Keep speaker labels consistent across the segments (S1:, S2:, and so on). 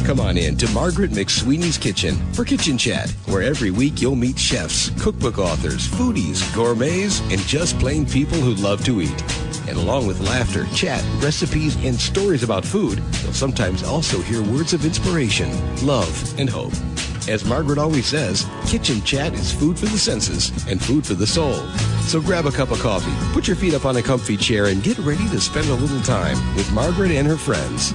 S1: Come on in to Margaret McSweeney's Kitchen for Kitchen Chat, where every week you'll meet chefs, cookbook authors, foodies, gourmets, and just plain people who love to eat. And along with laughter, chat, recipes, and stories about food, you'll sometimes also hear words of inspiration, love, and hope. As Margaret always says, Kitchen Chat is food for the senses and food for the soul. So grab a cup of coffee, put your feet up on a comfy chair, and get ready to spend a little time with Margaret and her friends.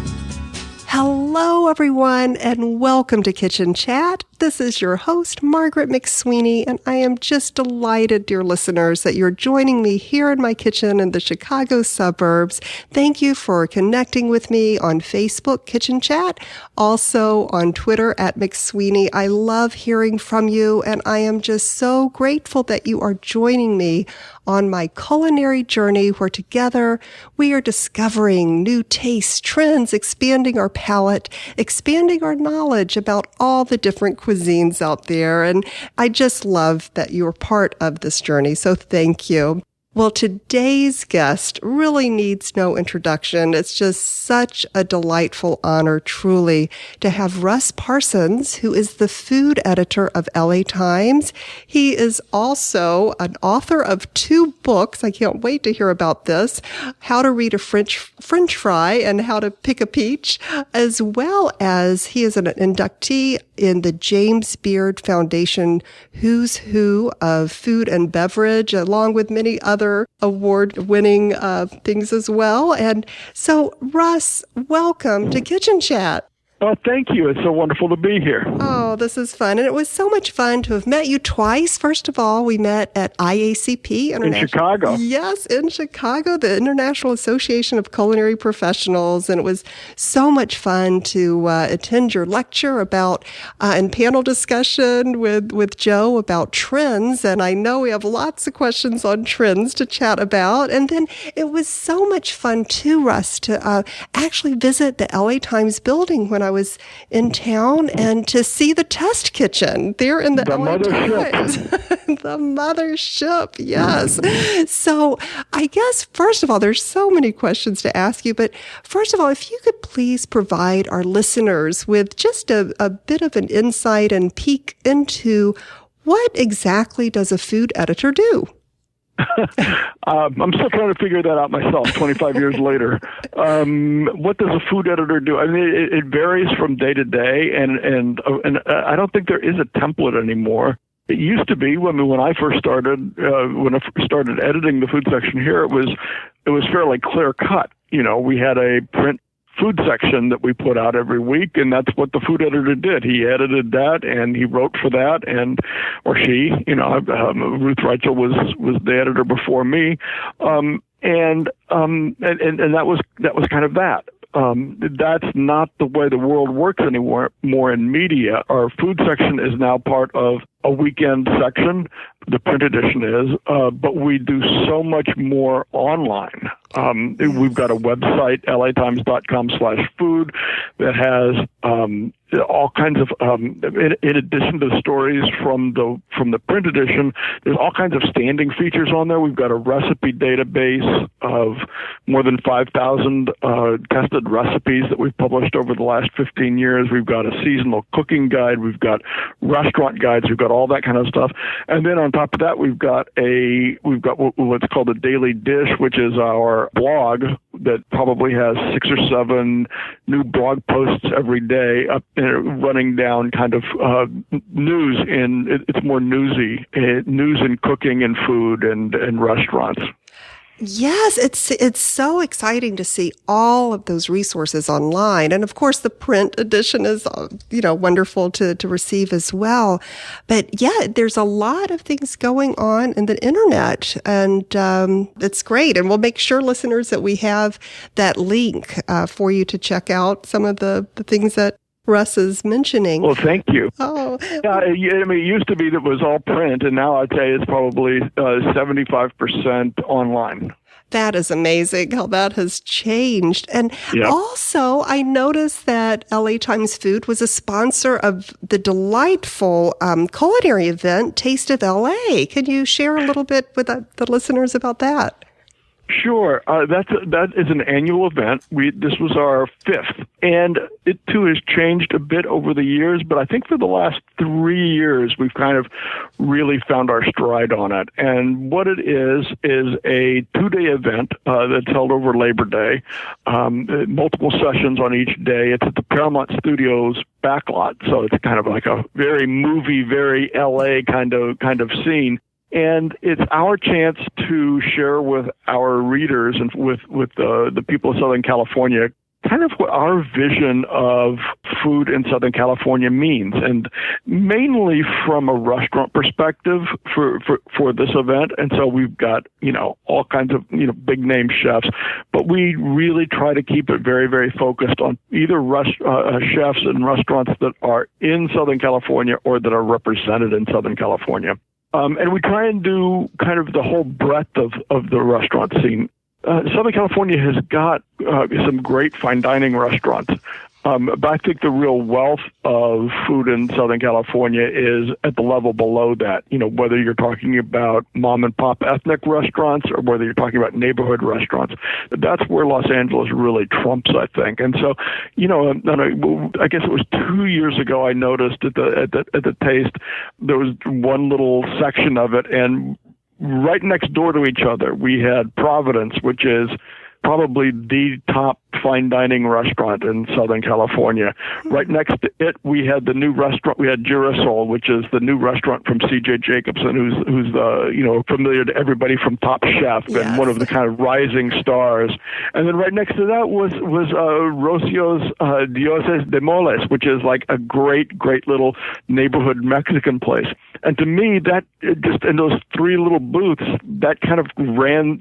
S2: Hello, everyone, and welcome to Kitchen Chat. This is your host, Margaret McSweeney, and I am just delighted, dear listeners, that you're joining me here in my kitchen in the Chicago suburbs. Thank you for connecting with me on Facebook, Kitchen Chat, also on Twitter at McSweeney. I love hearing from you, and I am just so grateful that you are joining me on my culinary journey where together we are discovering new tastes, trends, expanding our palate, expanding our knowledge about all the different cuisines out there. And I just love that you're part of this journey. So thank you. Well, today's guest really needs no introduction. It's just such a delightful honor, truly, to have Russ Parsons, who is the food editor of LA Times. He is also an author of 2 books. I can't wait to hear about this. How to Read a French Fry and How to Pick a Peach, as well as he is an inductee in the James Beard Foundation Who's Who of Food and Beverage, along with many other award-winning things as well. And so, Russ, welcome to Kitchen Chat.
S3: Oh, thank you. It's so wonderful to be here.
S2: Oh, this is fun. And it was so much fun to have met you twice. First of all, we met at IACP.
S3: In Chicago.
S2: Yes, in Chicago, the International Association of Culinary Professionals. And it was so much fun to attend your lecture about, and panel discussion with Joe about trends. And I know we have lots of questions on trends to chat about. And then it was so much fun too, Russ, to actually visit the LA Times building when I was in town and to see the test kitchen there in the LA Times. The mothership, yes. So I guess, first of all, there's so many questions to ask you, but first of all, if you could please provide our listeners with just a bit of an insight and peek into what exactly does a food editor do?
S3: I'm still trying to figure that out myself 25 years later. What does a food editor do? I mean, it varies from day to day, and I don't think there is a template anymore. It used to be when I first started, editing the food section here, it was fairly clear cut. You know, we had a print food section that we put out every week, and that's what the food editor did. He edited that, and he wrote for that, or she. You know, Ruth Reichel was the editor before me, and that was kind of that. That's not the way the world works anymore. More in media, our food section is now part of a weekend section. The print edition is, but we do so much more online. We've got a website, latimes.com/food, that has all kinds of, in addition to the stories from the print edition, there's all kinds of standing features on there. We've got a recipe database of more than 5,000 tested recipes that we've published over the last 15 years. We've got a seasonal cooking guide. We've got restaurant guides. We've got all that kind of stuff. And then on top of that, we've got what's called a daily dish, which is our blog that probably has 6 or 7 new blog posts every day, running down kind of news it's more newsy, news in cooking and food and restaurants.
S2: Yes, it's so exciting to see all of those resources online. And of course, the print edition is, wonderful to receive as well. But yeah, there's a lot of things going on in the internet, and it's great. And we'll make sure, listeners, that we have that link for you to check out some of the things that Russ is mentioning.
S3: Well, thank you.
S2: Oh,
S3: yeah. I mean, it used to be that it was all print, and now I'd say it's probably 75% online.
S2: That is amazing how that has changed. And also, I noticed that LA Times Food was a sponsor of the delightful culinary event, Taste of LA. Can you share a little bit with the listeners about that?
S3: Sure. That is an annual event. This was our fifth, and it too has changed a bit over the years. But I think for the last 3 years, we've kind of really found our stride on it. And what it is a 2-day event that's held over Labor Day, multiple sessions on each day. It's at the Paramount Studios backlot, so it's kind of like a very movie, very LA kind of scene. And it's our chance to share with our readers and with the people of Southern California kind of what our vision of food in Southern California means, and mainly from a restaurant perspective for this event. And so we've got, all kinds of, big name chefs, but we really try to keep it very, very focused on either chefs and restaurants that are in Southern California or that are represented in Southern California. And we try and do kind of the whole breadth of the restaurant scene. Southern California has got some great fine dining restaurants. But I think the real wealth of food in Southern California is at the level below that. Whether you're talking about mom and pop ethnic restaurants or whether you're talking about neighborhood restaurants, that's where Los Angeles really trumps, I think. And so, I guess it was 2 years ago I noticed at the Taste there was one little section of it, and right next door to each other we had Providence, which is probably the top fine dining restaurant in Southern California. Right next to it, we had the new restaurant. We had Girasol, which is the new restaurant from C.J. Jacobson, who's familiar to everybody from Top Chef and one of the kind of rising stars. And then right next to that was Rocio's Dioses de Moles, which is like a great little neighborhood Mexican place. And to me, that just in those 3 little booths, that kind of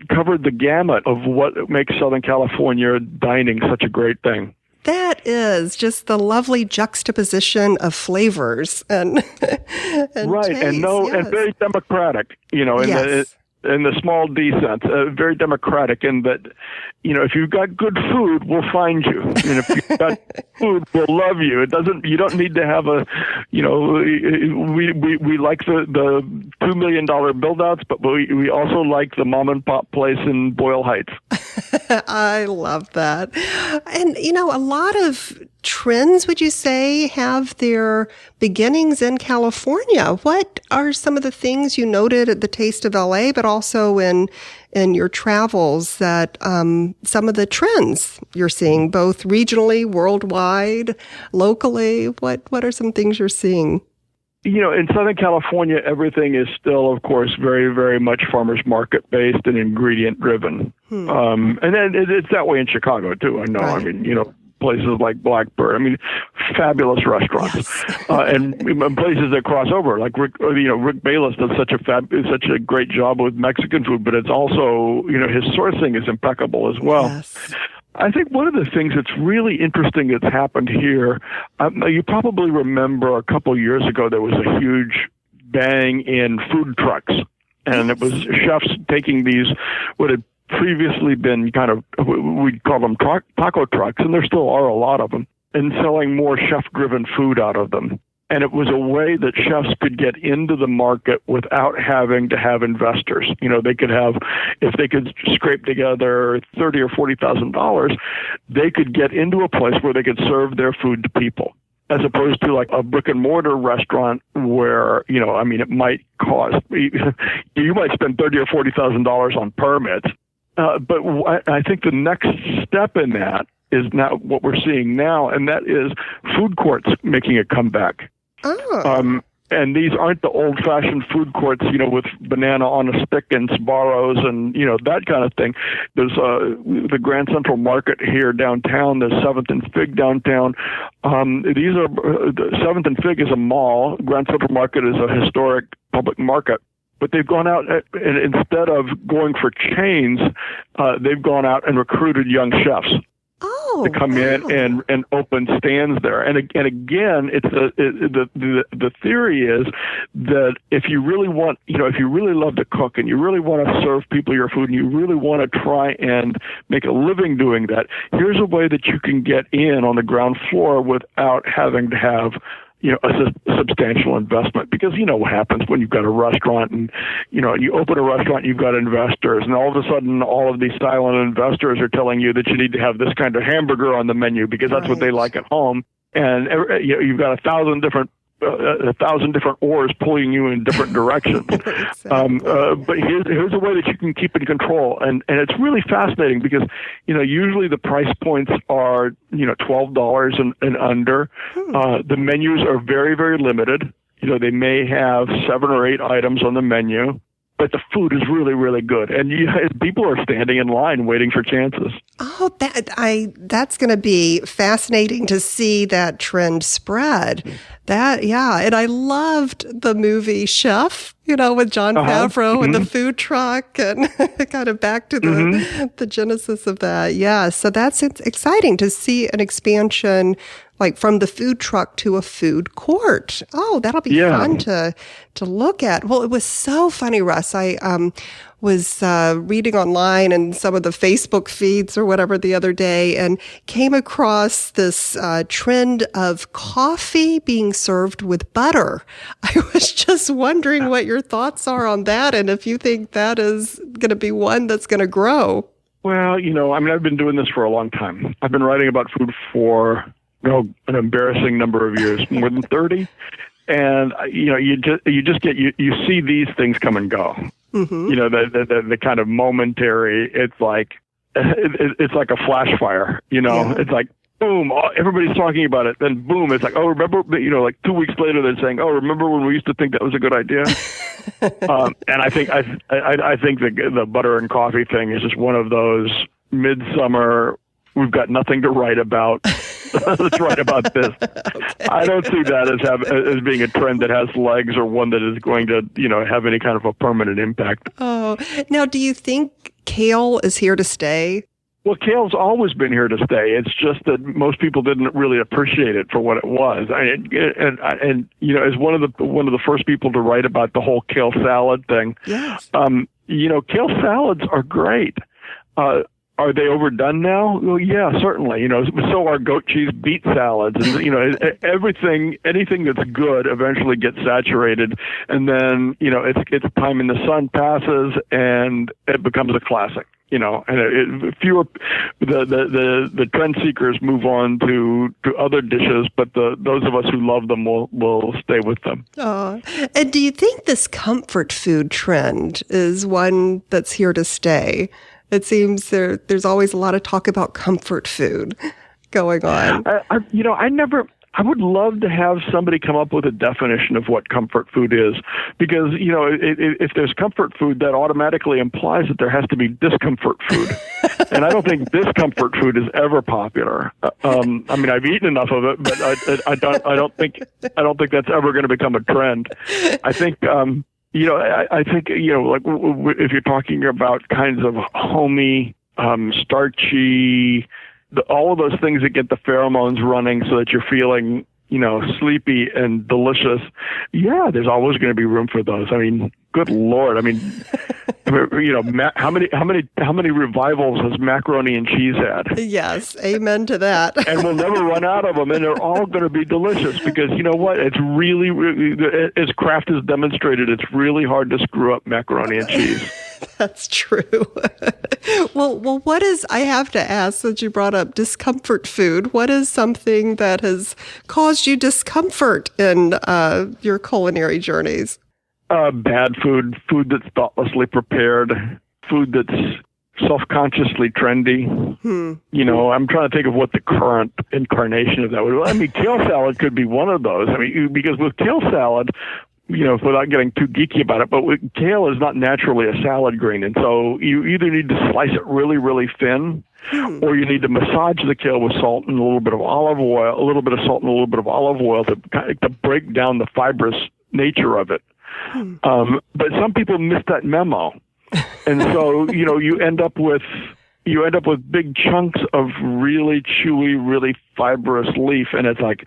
S3: covered the gamut of what makes Southern California dining such a great thing.
S2: That is just the lovely juxtaposition of flavors and
S3: right,
S2: taste,
S3: and very democratic, in the small D sense, very democratic in that, if you've got good food, we'll find you. And if you've got food, we'll love you. You don't need to have we like the $2 million build-outs, but we also like the mom and pop place in Boyle Heights.
S2: I love that. And, a lot of trends, would you say, have their beginnings in California? What are some of the things you noted at the Taste of LA, but also in your travels that some of the trends you're seeing, both regionally, worldwide, locally? What are some things you're seeing?
S3: In Southern California, everything is still, of course, very, very much farmers market based and ingredient driven. And then it's that way in Chicago too. I know. Right. I mean, places like Blackbird. Fabulous restaurants, and places that cross over. Like Rick Bayless does such a great job with Mexican food, but it's also his sourcing is impeccable as well. Yes. I think one of the things that's really interesting that's happened here, you probably remember a couple years ago there was a huge bang in food trucks, and it was chefs taking these what had previously been kind of, we'd call them taco trucks, and there still are a lot of them, and selling more chef-driven food out of them. And it was a way that chefs could get into the market without having to have investors. They could have, if they could scrape together $30,000 or $40,000, they could get into a place where they could serve their food to people, as opposed to like a brick and mortar restaurant where, it might cost, you might spend $30,000 or $40,000 on permits. But I think the next step in that is now what we're seeing now, and that is food courts making a comeback. Oh. And these aren't the old-fashioned food courts, with banana on a stick and Sbarros and, that kind of thing. There's the Grand Central Market here downtown. There's 7th and Fig downtown. These are 7th and Fig is a mall. Grand Central Market is a historic public market. But they've gone out, and instead of going for chains, they've gone out and recruited young chefs to come in and open stands there. And again, it's the theory is that if you really want, if you really love to cook and you really want to serve people your food and you really want to try and make a living doing that, here's a way that you can get in on the ground floor without having to have a substantial investment, because you know what happens when you've got a restaurant and you open a restaurant, you've got investors, and all of a sudden all of these silent investors are telling you that you need to have this kind of hamburger on the menu because that's what they like at home, and you've got 1,000 different oars pulling you in different directions. Exactly. But here's a way that you can keep in control, and it's really fascinating because usually the price points are $12 and under. The menus are very, very limited. They may have 7 or 8 items on the menu, but the food is really, really good, and people are standing in line waiting for chances.
S2: Oh, that's going to be fascinating to see that trend spread. And I loved the movie Chef, with Jon Favreau and the food truck, and kind of back to the genesis of that. Yeah, so that's exciting to see an expansion, like from the food truck to a food court. Oh, that'll be fun to look at. Well, it was so funny, Russ. I was reading online and some of the Facebook feeds or whatever the other day, and came across this trend of coffee being served with butter. I was just wondering what your thoughts are on that, and if you think that is going to be one that's going to grow.
S3: Well, I've been doing this for a long time. I've been writing about food for an embarrassing number of years, more than 30. And you see these things come and go. Mm-hmm. The kind of momentary. It's like a flash fire. It's like boom, everybody's talking about it. Then boom, it's like, oh, remember? Like 2 weeks later, they're saying, oh, remember when we used to think that was a good idea? And I think the butter and coffee thing is just one of those midsummer. We've got nothing to write about. Let's write about this. Okay. I don't see that as being a trend that has legs, or one that is going to, have any kind of a permanent impact. Oh,
S2: now, do you think kale is here to stay?
S3: Well, kale's always been here to stay. It's just that most people didn't really appreciate it for what it was. And as one of the first people to write about the whole kale salad thing. Yes. Kale salads are great. Are they overdone now? Well, yeah, certainly. So are goat cheese beet salads, and anything that's good eventually gets saturated, and then its time in the sun passes, and it becomes a classic. And the trend seekers move on to other dishes, but those of us who love them will stay with them.
S2: Oh, and do you think this comfort food trend is one that's here to stay? It seems there's always a lot of talk about comfort food going on.
S3: I would love to have somebody come up with a definition of what comfort food is, because, if there's comfort food, that automatically implies that there has to be discomfort food. And I don't think discomfort food is ever popular. I've eaten enough of it, but I don't think that's ever going to become a trend. I think, I think, like if you're talking about kinds of homey, starchy, all of those things that get the pheromones running so that you're feeling, sleepy and delicious. Yeah, there's always going to be room for those. Good Lord. How many revivals has macaroni and cheese had?
S2: Yes, amen to that.
S3: And we'll never run out of them, and they're all going to be delicious because you know what? It's really, as Kraft has demonstrated, it's really hard to screw up macaroni and cheese.
S2: That's true. Well, what is, I have to ask, since you brought up discomfort food, what is something that has caused you discomfort in your culinary journeys?
S3: Bad food that's thoughtlessly prepared, food that's self-consciously trendy. I'm trying to think of what the current incarnation of that would be. Kale salad could be one of those. Because with kale salad, without getting too geeky about it, but kale is not naturally a salad green. And so you either need to slice it really, really thin, or you need to massage the kale with salt and a little bit of olive oil, to break down the fibrous nature of it. But some people miss that memo. And so, you end up with big chunks of really chewy, really fibrous leaf, and it's like,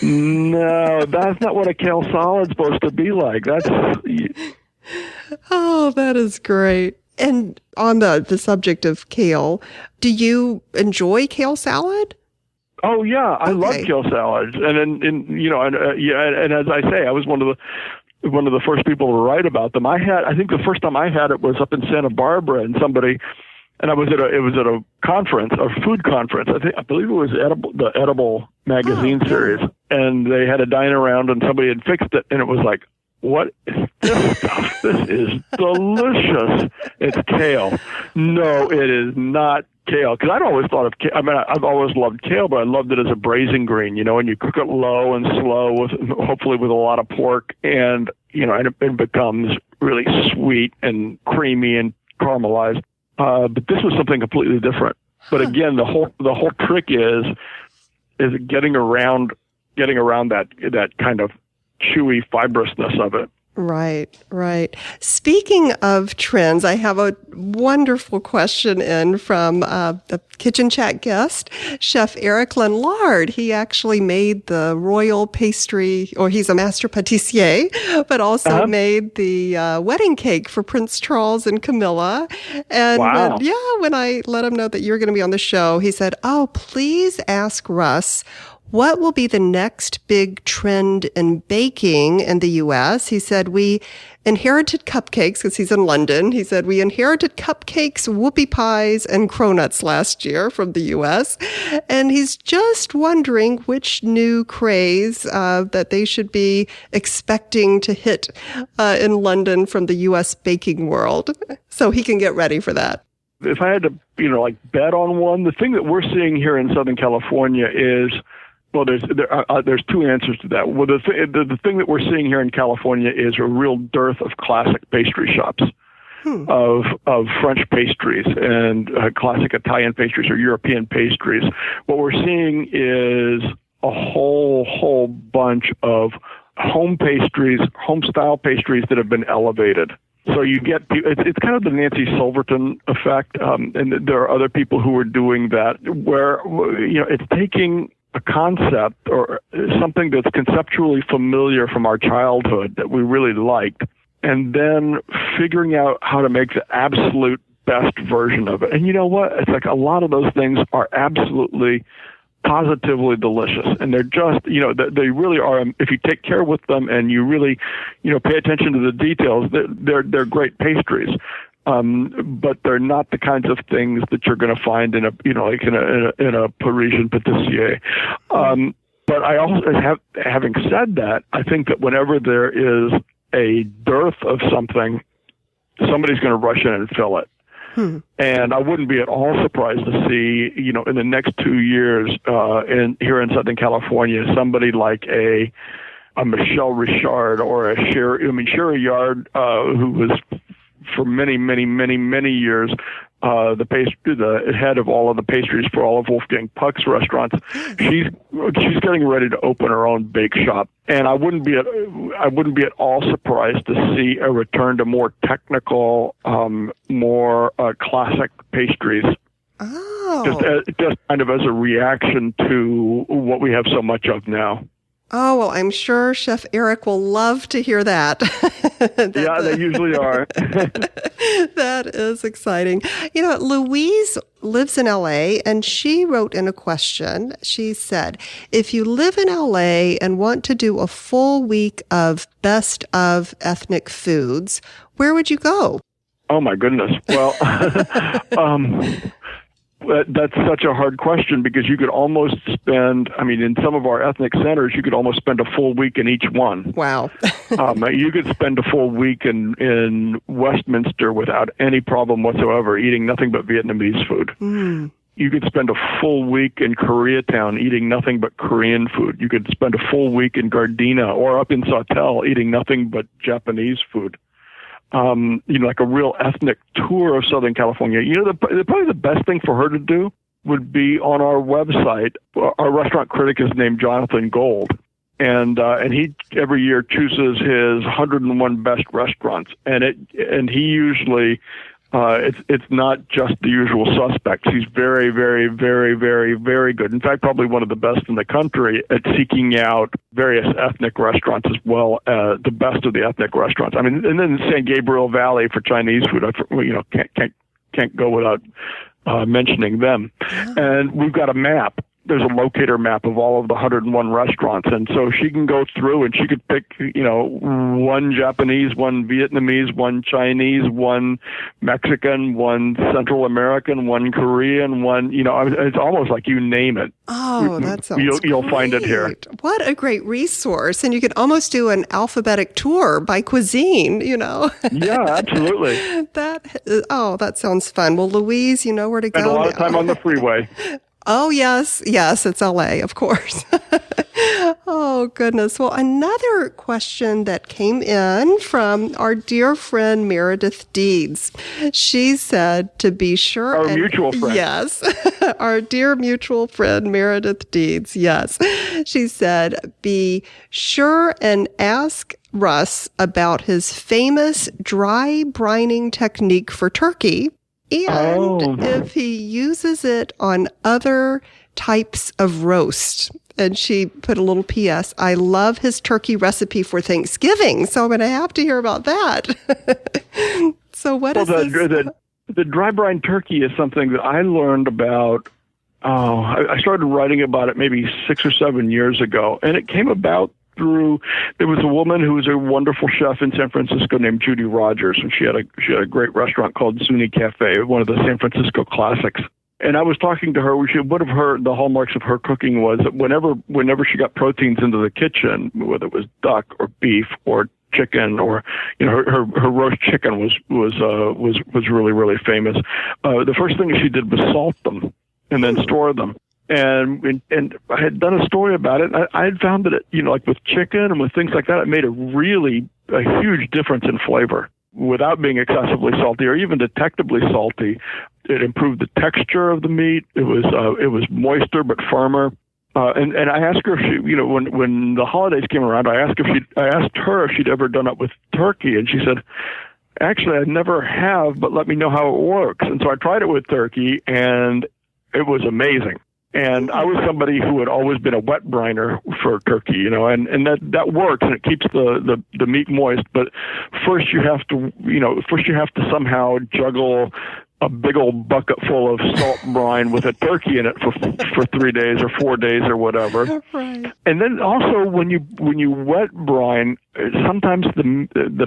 S3: no, that's not what a kale salad's supposed to be like.
S2: Oh, that is great. And on the subject of kale, do you enjoy kale salad?
S3: Oh yeah, I love
S2: Okay.
S3: kale salads, and and as I say, I was one of the first people to write about them. I think the first time I had it was up in Santa Barbara, and I was at a conference, a food conference. I believe it was the Edible magazine series, and they had a dine around, and somebody had fixed it, and it was like, what is this stuff? This is delicious. It's kale. No, it is not kale. Because I'd always thought of kale. I mean, I've always loved kale, but I loved it as a braising green, and you cook it low and slow, hopefully with a lot of pork, and it becomes really sweet and creamy and caramelized. But this was something completely different. But again, the whole trick is getting around that kind of chewy fibrousness of it.
S2: Right, right. Speaking of trends, I have a wonderful question in from the Kitchen Chat guest, Chef Eric Lenlard. He actually made the royal pastry, or he's a master pâtissier, but also made the wedding cake for Prince Charles and Camilla. And
S3: wow.
S2: when I let him know that you're going to be on the show, he said, "Oh, please ask Russ, what will be the next big trend in baking in the U.S.?" He said, "We inherited cupcakes," because he's in London. He said, "We inherited cupcakes, whoopie pies, and cronuts last year from the U.S." And he's just wondering which new craze that they should be expecting to hit in London from the U.S. baking world, so he can get ready for that.
S3: If I had to, bet on one, the thing that we're seeing here in Southern California is, well, there's two answers to that. Well, the thing that we're seeing here in California is a real dearth of classic pastry shops, of French pastries and classic Italian pastries or European pastries. What we're seeing is a whole bunch of home pastries, home style pastries that have been elevated. So you get, it's kind of the Nancy Silverton effect, and there are other people who are doing that, where it's taking a concept or something that's conceptually familiar from our childhood that we really liked, and then figuring out how to make the absolute best version of it. And you know what? It's like a lot of those things are absolutely, positively delicious. And they're just, they really are, if you take care with them and you really, pay attention to the details, they're great pastries. But they're not the kinds of things that you're going to find in a Parisian pâtissier. But I also having said that, I think that whenever there is a dearth of something, somebody's going to rush in and fill it. And I wouldn't be at all surprised to see, in the next 2 years, here in Southern California, somebody like a Michelle Richard or a Sherry Yard, who was for many years the head of all of the pastries for all of Wolfgang Puck's restaurants. She's getting ready to open her own bake shop, and I wouldn't be at all surprised to see a return to more technical, more classic pastries.
S2: Oh,
S3: just kind of as a reaction to what we have so much of now.
S2: Oh, well, I'm sure Chef Eric will love to hear that.
S3: Yeah, they usually are.
S2: That is exciting. Louise lives in LA, and she wrote in a question. She said, "If you live in LA and want to do a full week of best of ethnic foods, where would you go?"
S3: Oh, my goodness. Well, that's such a hard question, because you could almost spend, in some of our ethnic centers, you could almost spend a full week in each one.
S2: Wow.
S3: You could spend a full week in Westminster without any problem whatsoever, eating nothing but Vietnamese food. You could spend a full week in Koreatown eating nothing but Korean food. You could spend a full week in Gardena or up in Sawtell eating nothing but Japanese food. Like a real ethnic tour of Southern California. Probably the best thing for her to do would be on our website. Our restaurant critic is named Jonathan Gold, and he every year chooses his 101 best restaurants, and he usually it's not just the usual suspects. He's very, very, very, very, very good. In fact, probably one of the best in the country at seeking out various ethnic restaurants as well as the best of the ethnic restaurants. And then San Gabriel Valley for Chinese food. Can't go without mentioning them. And we've got a map there's a locator map of all of the 101 restaurants, and so she can go through and she could pick, one Japanese, one Vietnamese, one Chinese, one Mexican, one Central American, one Korean, one, it's almost like you name it.
S2: Oh, that sounds
S3: You'll find it here.
S2: What a great resource. And you could almost do an alphabetic tour by cuisine,
S3: Yeah, absolutely.
S2: That sounds fun. Well, Louise, you know where to go.
S3: Spend a lot of time on the freeway.
S2: Oh, yes. Yes, it's LA, of course. Oh, goodness. Well, another question that came in from our dear friend Meredith Deeds. She said to be sure.
S3: Our mutual friend.
S2: Yes. Our dear mutual friend Meredith Deeds. Yes. She said, be sure and ask Russ about his famous dry brining technique for turkey. And if he uses it on other types of roast. And she put a little P.S. I love his turkey recipe for Thanksgiving. So I'm going to have to hear about that. So what is this?
S3: The dry brine turkey is something that I learned about. I started writing about it maybe 6 or 7 years ago. And it came about there was a woman who was a wonderful chef in San Francisco named Judy Rogers, and she had a great restaurant called Zuni Cafe, one of the San Francisco classics. And I was talking to her. One of the hallmarks of her cooking was that whenever she got proteins into the kitchen, whether it was duck or beef or chicken, or her roast chicken was really, really famous. The first thing she did was salt them and then store them. And I had done a story about it. I had found that like with chicken and with things like that, it made a huge difference in flavor without being excessively salty or even detectably salty. It improved the texture of the meat. It was moister but firmer. And I asked her if she, when the holidays came around, I asked her if she'd ever done it with turkey, and she said, "Actually, I never have, but let me know how it works." And so I tried it with turkey, and it was amazing. And I was somebody who had always been a wet briner for turkey, and that works, and it keeps the meat moist. But first you have to somehow juggle a big old bucket full of salt brine with a turkey in it for 3 days or 4 days or whatever.
S2: Right. And
S3: then also when you wet brine, sometimes the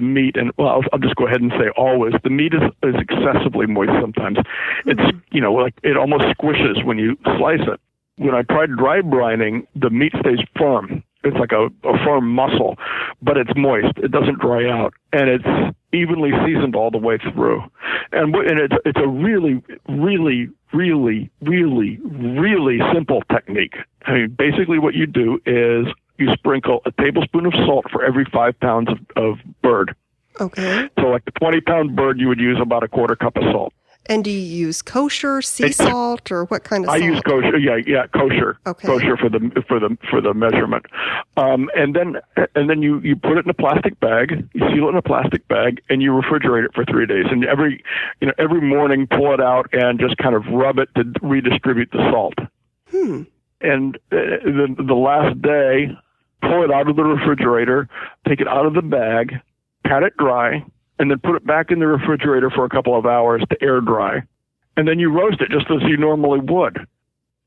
S3: meat, and well, I'll just go ahead and say always, the meat is excessively moist sometimes. It's, like it almost squishes when you slice it. When I tried dry brining, the meat stays firm. It's like a firm muscle, but it's moist. It doesn't dry out, and it's evenly seasoned all the way through. And it's a really, really, really, really, really simple technique. I mean, basically what you do is you sprinkle a tablespoon of salt for every 5 pounds of bird.
S2: Okay.
S3: So like the 20-pound bird, you would use about a quarter cup of salt.
S2: And do you use kosher, sea salt, or what kind of salt?
S3: I use kosher. Yeah, kosher. Okay. Kosher for the measurement. And then you put it in a plastic bag. You seal it in a plastic bag, and you refrigerate it for 3 days. And every morning, pull it out and just kind of rub it to redistribute the salt. And the last day, pull it out of the refrigerator, take it out of the bag, pat it dry, and then put it back in the refrigerator for a couple of hours to air dry. And then you roast it just as you normally would.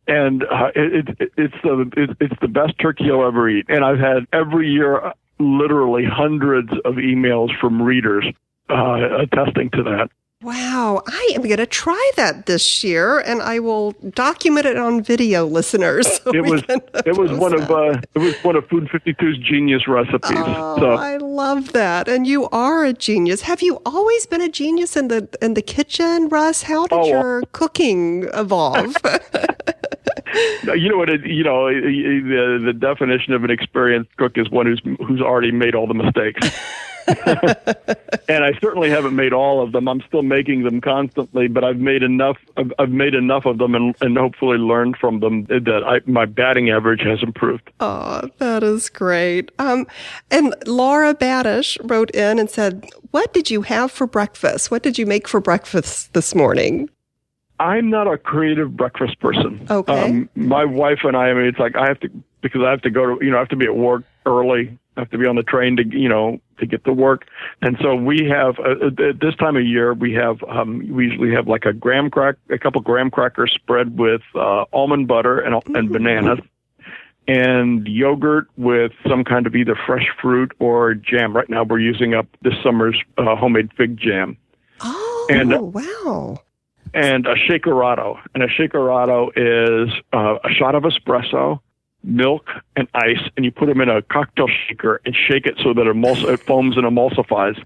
S3: And it's the best turkey you'll ever eat. And I've had every year literally hundreds of emails from readers attesting to that.
S2: Wow, I am going to try that this year, and I will document it on video, listeners. So it
S3: was one of Food 52's genius recipes.
S2: Oh, I love that, and you are a genius. Have you always been a genius in the kitchen, Russ? How did your cooking evolve?
S3: You know what? The definition of an experienced cook is one who's already made all the mistakes. And I certainly haven't made all of them. I'm still making them constantly, but I've made enough of them and hopefully learned from them that my batting average has improved.
S2: Oh, that is great. And Laura Badish wrote in and said, "What did you have for breakfast? What did you make for breakfast this morning?"
S3: I'm not a creative breakfast person.
S2: Okay.
S3: My wife and I mean, it's like because I have to go to, I have to be at work early. Have to be on the train to get to work. And so we have at this time of year we usually have like a couple graham crackers spread with almond butter and bananas, and yogurt with some kind of either fresh fruit or jam. Right now we're using up this summer's homemade fig jam.
S2: Oh, wow.
S3: And a shakerado. And a shakerado is a shot of espresso, milk, and ice, and you put them in a cocktail shaker and shake it so that it foams and emulsifies.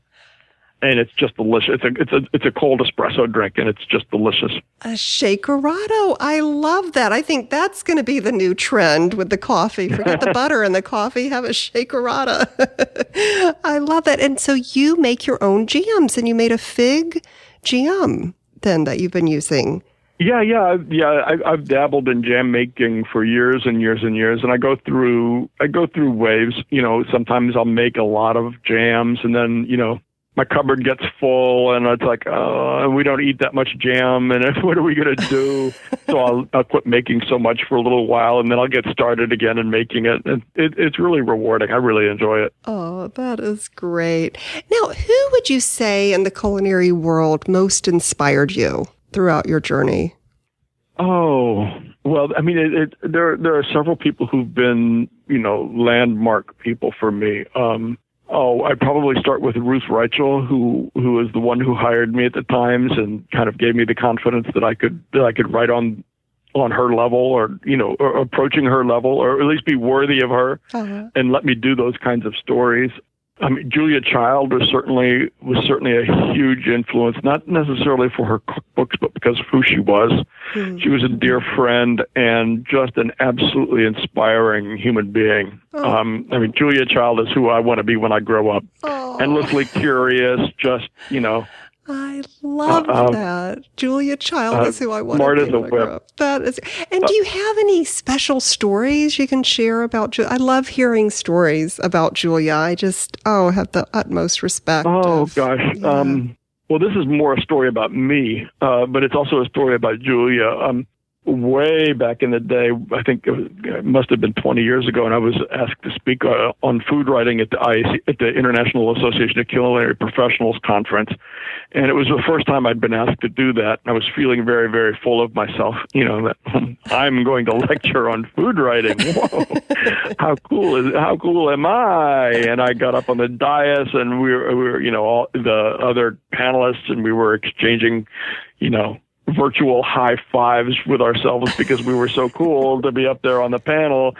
S3: And it's just delicious. It's a cold espresso drink, and it's just delicious.
S2: A shakerado. I love that. I think that's going to be the new trend with the coffee. Forget the butter and the coffee. Have a shakerada. I love that. And so you make your own jams, and you made a fig jam then that you've been using.
S3: Yeah. I've dabbled in jam making for years and years and years, and I go through waves. Sometimes I'll make a lot of jams, and then my cupboard gets full, and it's like, we don't eat that much jam, and what are we going to do? So I'll quit making so much for a little while, and then I'll get started again in making it. And it's really rewarding. I really enjoy it.
S2: Oh, that is great. Now, who would you say in the culinary world most inspired you throughout your journey?
S3: Oh, well, I mean, there are several people who've been, landmark people for me. I'd probably start with Ruth Reichel, who was the one who hired me at the Times and kind of gave me the confidence that I could write on her level, or approaching her level, or at least be worthy of her, and let me do those kinds of stories. I mean, Julia Child was certainly a huge influence, not necessarily for her cookbooks, but because of who she was. Mm-hmm. She was a dear friend and just an absolutely inspiring human being. I mean, Julia Child is who I want to be when I grow up. Endlessly curious, just,
S2: I love that. Julia Child is who I want to be when I grow up. That is. And do you have any special stories you can share about Julia? I love hearing stories about Julia. I just, have the utmost respect.
S3: Gosh.
S2: Yeah.
S3: Well, this is more a story about me, but it's also a story about Julia. Way back in the day, I think it must have been 20 years ago, and I was asked to speak on food writing at the IAC, at the International Association of Culinary Professionals conference, and it was the first time I'd been asked to do that. I was feeling very, very full of myself. That I'm going to lecture on food writing. Whoa, how cool am I? And I got up on the dais, and we were all the other panelists, and we were exchanging, virtual high fives with ourselves because we were so cool to be up there on the panel.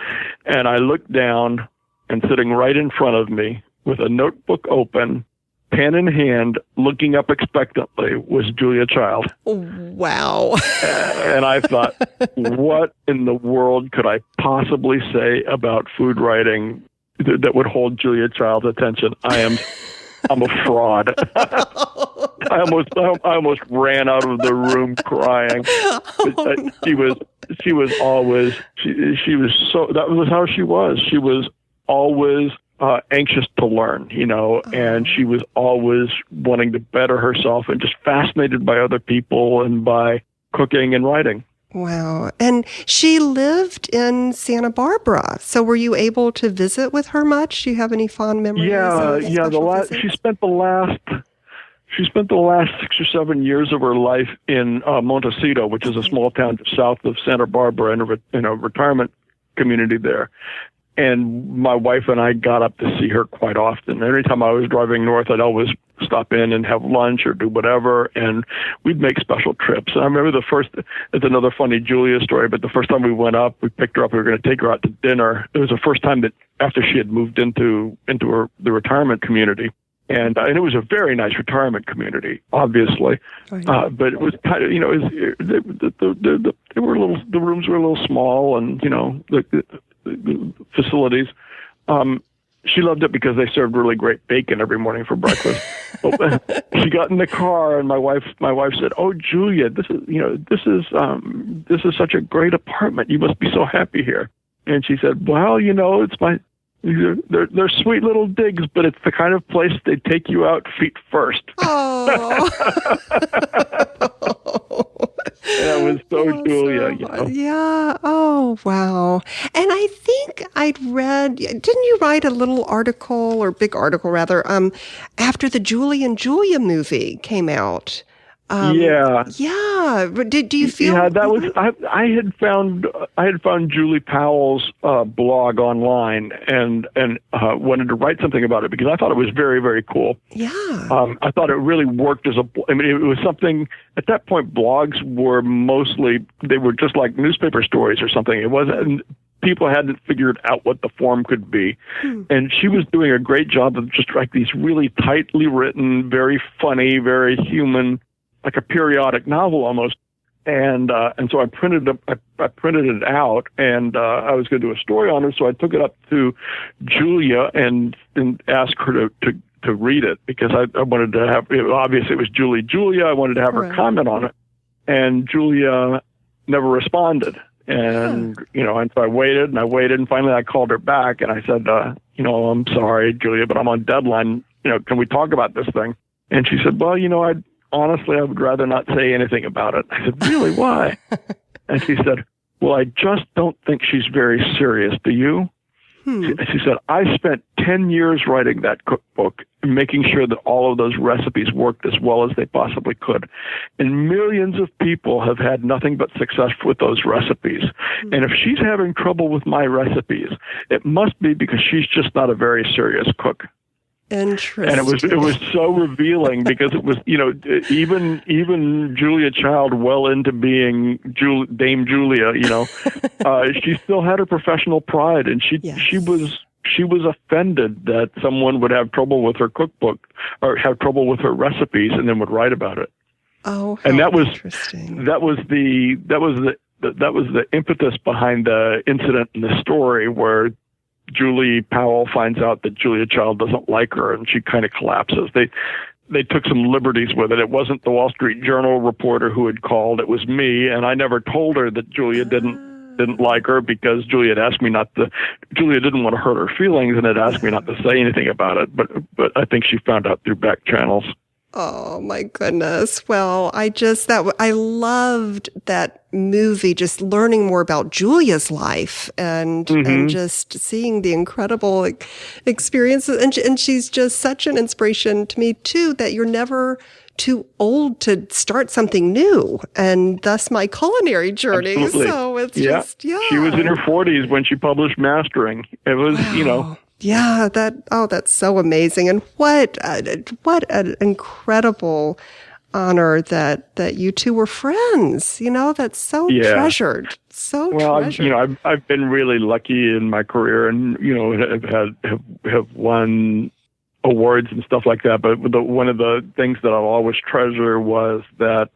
S3: And I looked down, and sitting right in front of me with a notebook open, pen in hand, looking up expectantly, was Julia Child.
S2: Wow.
S3: And I thought, what in the world could I possibly say about food writing that would hold Julia Child's attention? I'm a fraud. I almost ran out of the room crying. She was always so, that was how she was. She was always anxious to learn, and she was always wanting to better herself and just fascinated by other people and by cooking and writing.
S2: Wow. And she lived in Santa Barbara. So were you able to visit with her much? Do you have any fond memories?
S3: Yeah. She spent the last 6 or 7 years of her life in Montecito, which is a small town just south of Santa Barbara, in a retirement community there. And my wife and I got up to see her quite often. Every time I was driving north, I'd always stop in and have lunch or do whatever, and we'd make special trips. And I remember it's another funny Julia story, but the first time we went up, we picked her up, we were going to take her out to dinner. It was the first time that after she had moved into the retirement community. And it was a very nice retirement community, obviously, but it was kind of, the rooms were a little small, and the facilities. She loved it because they served really great bacon every morning for breakfast. She got in the car, and my wife said, "Oh, Julia, this is such a great apartment. You must be so happy here." And she said, "Well, it's my." They're sweet little digs, but it's the kind of place they take you out feet first.
S2: Oh.
S3: That was so Julia,
S2: Yeah. Oh, wow. And I think I'd read, didn't you write a little article or big article rather, after the Julie and Julia movie came out?
S3: Yeah.
S2: Yeah. Do you feel?
S3: Yeah, that was I had found Julie Powell's blog online and wanted to write something about it because I thought it was very, very cool.
S2: Yeah.
S3: I thought it really worked as it was something at that point. Blogs were they were just like newspaper stories or something. It wasn't. People hadn't figured out what the form could be. And she was doing a great job of just like these really tightly written, very funny, very human, like a periodic novel almost. And so I printed it out, and I was going to do a story on her. So I took it up to Julia and asked her to read it because I wanted to have, obviously it was Julia. I wanted to have her comment on it. And Julia never responded. And, and so I waited, and finally I called her back, and I said, I'm sorry, Julia, but I'm on deadline. Can we talk about this thing? And she said, well, honestly, I would rather not say anything about it. I said, really, why? And she said, well, I just don't think she's very serious. Do you? She said, I spent 10 years writing that cookbook, making sure that all of those recipes worked as well as they possibly could. And millions of people have had nothing but success with those recipes. And if she's having trouble with my recipes, it must be because she's just not a very serious cook.
S2: Interesting.
S3: And it was so revealing because it was, even Julia Child, well into being Dame Julia, she still had her professional pride, and she was offended that someone would have trouble with her cookbook or have trouble with her recipes and then would write about it.
S2: Oh, how
S3: and that was
S2: interesting.
S3: That was the impetus behind the incident in the story where Julie Powell finds out that Julia Child doesn't like her, and she kind of collapses. They took some liberties with it. It wasn't the Wall Street Journal reporter who had called. It was me, and I never told her that Julia didn't like her because Julia had asked me not to. Julia didn't want to hurt her feelings and had asked me not to say anything about it. But I think she found out through back channels.
S2: Oh my goodness. Well, I loved that movie, just learning more about Julia's life and just seeing the incredible experiences. And she's just such an inspiration to me too, that you're never too old to start something new, and thus my culinary journey.
S3: Absolutely.
S2: So it's just,
S3: She was in her 40s when she published Mastering. It was,
S2: Yeah, that's so amazing. And what an incredible honor that you two were friends. That's so treasured. So treasured.
S3: I've been really lucky in my career, and have won awards and stuff like that. But one of the things that I'll always treasure was that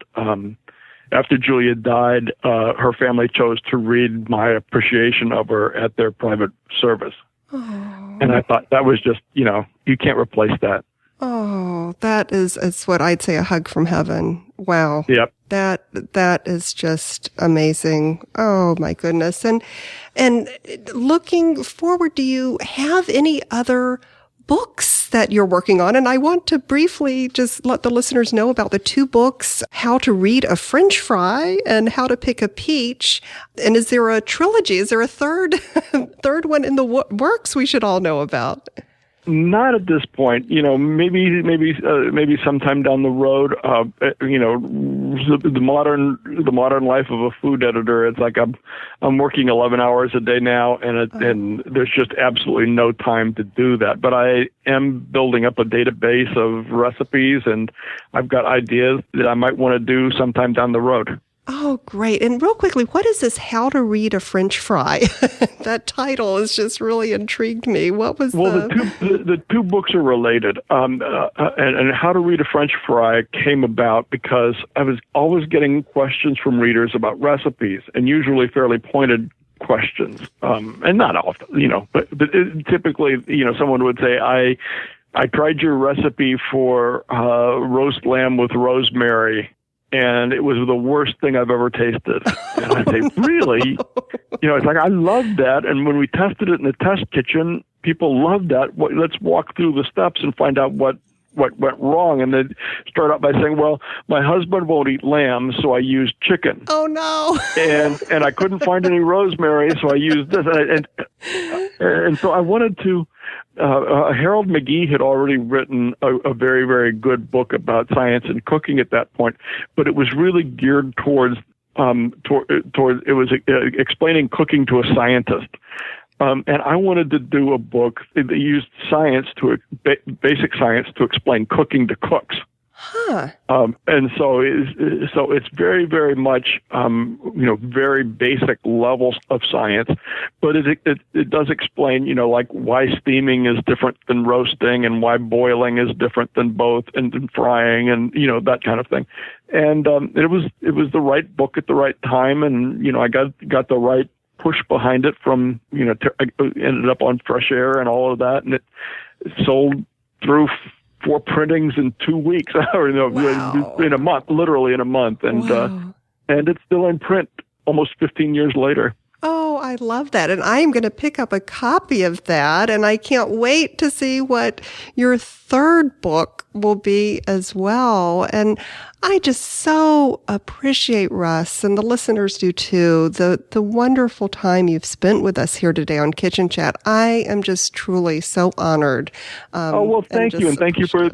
S3: after Julia died, her family chose to read my appreciation of her at their private service. Oh. And I thought that was just, you can't replace that.
S2: Oh, that is what I'd say, a hug from heaven. Wow.
S3: Yep.
S2: That is just amazing. Oh my goodness. And looking forward, do you have any other books that you're working on? And I want to briefly just let the listeners know about the two books, How to Read a French Fry and How to Pick a Peach. And is there a trilogy? Is there a third one in the works we should all know about?
S3: Not at this point. Maybe sometime down the road. The modern life of a food editor. It's like I'm working 11 hours a day now, and there's just absolutely no time to do that. But I am building up a database of recipes, and I've got ideas that I might want to do sometime down the road.
S2: Oh, great. And real quickly, what is this How to Read a French Fry? That title has just really intrigued me. What was
S3: the two books are related. And How to Read a French Fry came about because I was always getting questions from readers about recipes, and usually fairly pointed questions. And not often, but typically, someone would say, I tried your recipe for roast lamb with rosemary, and it was the worst thing I've ever tasted. And I say, really? It's like, I loved that. And when we tested it in the test kitchen, people loved that. Let's walk through the steps and find out what what went wrong, and they'd start out by saying, well, my husband won't eat lamb, so I used chicken.
S2: Oh, no.
S3: and I couldn't find any rosemary, so I used this. And so I wanted to, Harold McGee had already written a very, very good book about science and cooking at that point, but it was really geared towards it was explaining cooking to a scientist. And I wanted to do a book that used science basic science to explain cooking to cooks.
S2: Huh.
S3: And so it's very, very much, very basic levels of science, but it does explain, like why steaming is different than roasting and why boiling is different than both and frying and, that kind of thing. And, it was the right book at the right time. And, I got the right push behind it from, I ended up on Fresh Air and all of that. And it sold through 4 printings in 2 weeks, or
S2: wow.
S3: in a month, literally in a month, and
S2: wow.
S3: And it's still in print almost 15 years later.
S2: Oh, I love that. And I am going to pick up a copy of that. And I can't wait to see what your third book will be as well. And I just so appreciate, Russ, and the listeners do too, the wonderful time you've spent with us here today on Kitchen Chat. I am just truly so honored.
S3: Thank you. And thank you for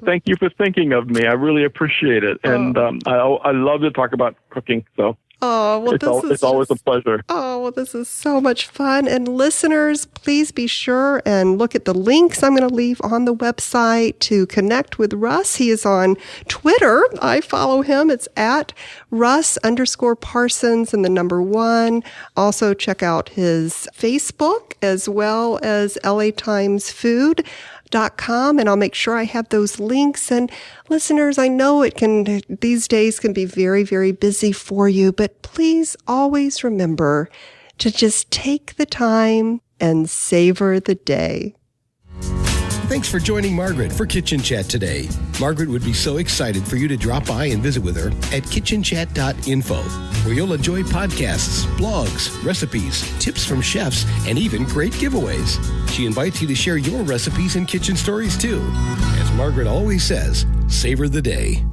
S3: thinking of me. I really appreciate it. And I love to talk about cooking. So.
S2: Oh, well,
S3: it's always a pleasure.
S2: Oh, well, this is so much fun. And listeners, please be sure and look at the links I'm going to leave on the website to connect with Russ. He is on Twitter. I follow him. It's at Russ_Parsons and the number 1. Also check out his Facebook as well as LA Times Food.com, and I'll make sure I have those links. And listeners, I know these days can be very, very busy for you, but please always remember to just take the time and savor the day.
S1: Thanks for joining Margaret for Kitchen Chat today. Margaret would be so excited for you to drop by and visit with her at kitchenchat.info, where you'll enjoy podcasts, blogs, recipes, tips from chefs, and even great giveaways. She invites you to share your recipes and kitchen stories too. As Margaret always says, savor the day.